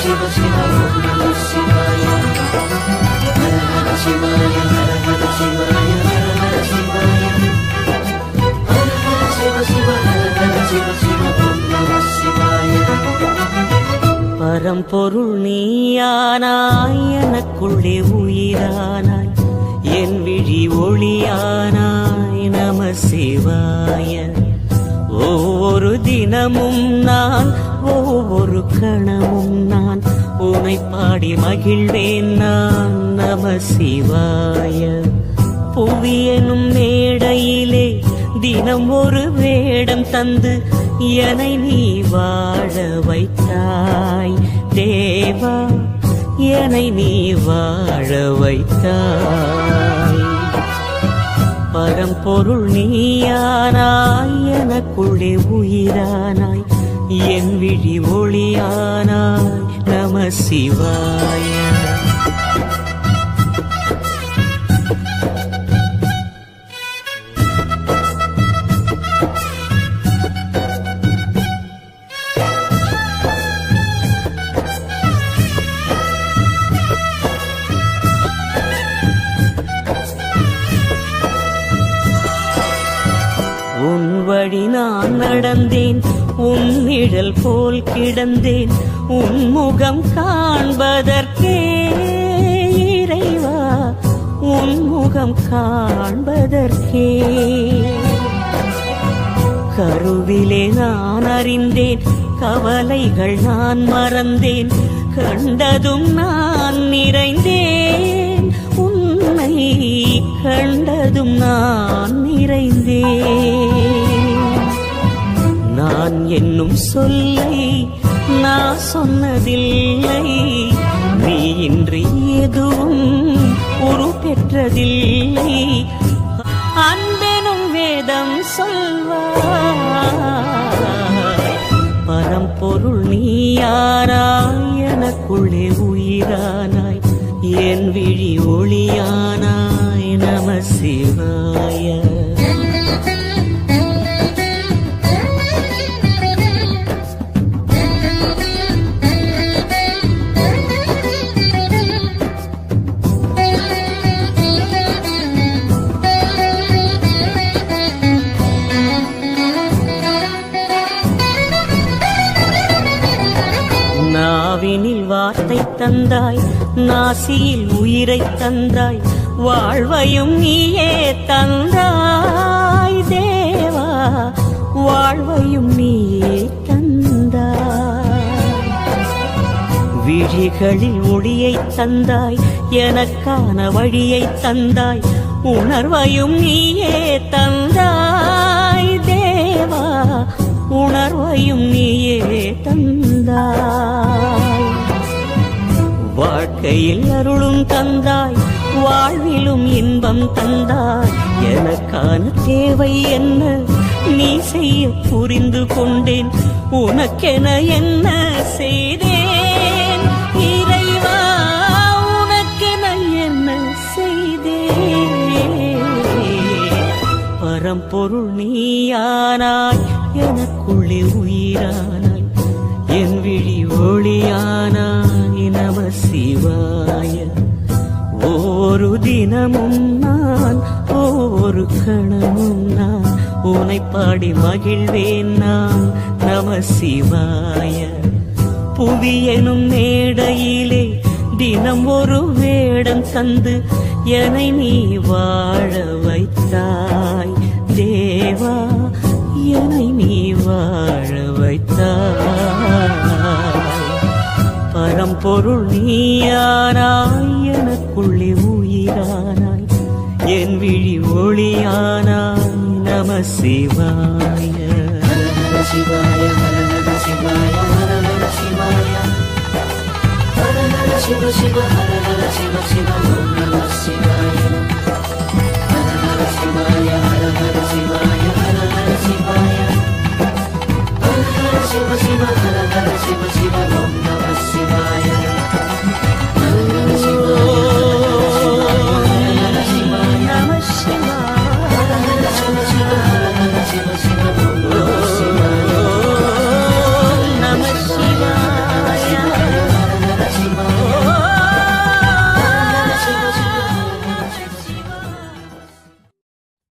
சிவ சிவ ஓம் நம சிவாய. ஹர ஹர சிவாய ஹர ஹர சிவாய ஹர ஹர சிவாய. ஹர ஹர சிவ சிவ ஹர ஹர சிவ சிவ ஓம் நம சிவாய. பரம்பொருள் நீயானாய், எனக்குள்ளே உயிரானாய், என் விழி ஒளியானாய், நம சிவாய. ஒவ்வொரு தினமும் நான், ஒவ்வொரு கணமும் நான் உனை பாடி மகிழ்வேன் நான், நம சிவாய. புவியனும் மேடையிலே தினம் ஒரு வேடம் தந்து என்னை நீ வாழ வைத்தாய் தேவா, என்னை நீ வாழ வைத்தாய். பரம்பொருள் நீயானாய், எனக்குள்ளே உயிரானாய், என் விழி ஒளியானாய், நம சிவாய. உன் வழி நான் நடந்தேன், உன் நிழல் போல் கிடந்தேன், உன் முகம் காண்பதற்கே இறைவா, உன் முகம் காண்பதற்கே. கருவிலே நான் அறிந்தேன், கவலைகள் நான் மறந்தேன், கண்டதும் நான் நிறைந்தேன், உன்னை கண்டதும் நான் நிறைந்தேன். நான் என்னும் சொல்லை நான் சொன்னதில்லை, நீ இன்றி எதுவும் உரு பெற்றதில்லை, அன்பெனும் வேதம் சொல்வாய். பரம்பொருள் நீயானாய், எனக்குள்ளே உயிரானாய், என் விழி ஒளியானாய், நம சிவாய. நாவினில் வார்த்தை தந்தாய், நாசியில் உயிரை தந்தாய், வாழ்வையும் நீயே தந்தாய் தேவா, வாழ்வையும் நீயே தந்தாய். விழிகளில் ஒளியை தந்தாய், எனக்கான வழியை தந்தாய், உணர்வையும் நீயே தந்தாய் தேவா, உணர்வையும் நீயே தந்தாய். வாழ்க்கையில் அருளும் தந்தாய், வாழ்விலும் இன்பம் தந்தாய், எனக்கான தேவை என்ன நீ செய்ய புரிந்து கொண்டேன், உனக்கென என்ன செய்தேன் இறைவா, உனக்கென என்ன செய்தேன். பரம்பொருள் நீயானாய், எனக்குள்ளே உயிரானாய், என் விழி ஒளியானாய், நம சிவாய. ஒவ்வொரு தினமும் நான், ஒவ்வொரு கணமும் நான் உனை பாடி மகிழ்வேன் நான், நம சிவாய. புவியனும் மேடையிலே தினம் ஒரு வேடம் தந்து என்னை நீ வாழ வைத்தாய் தேவா, என்னை நீ வாழ வைத்தாய். பரம்பொருள் நீயானாய், எனக்குள்ளே உயிரானாய், என் விழி ஒளியானாய், நம சிவாய. ஹர ஹர சிவாய ஹர ஹர சிவாய ஹர ஹர சிவாய. ஹர ஹர சிவ சிவ ஹர ஹர சிவ சிவ ஓம் நம சிவாய. ஹர ஹர சிவாய ஹர ஹர சிவாய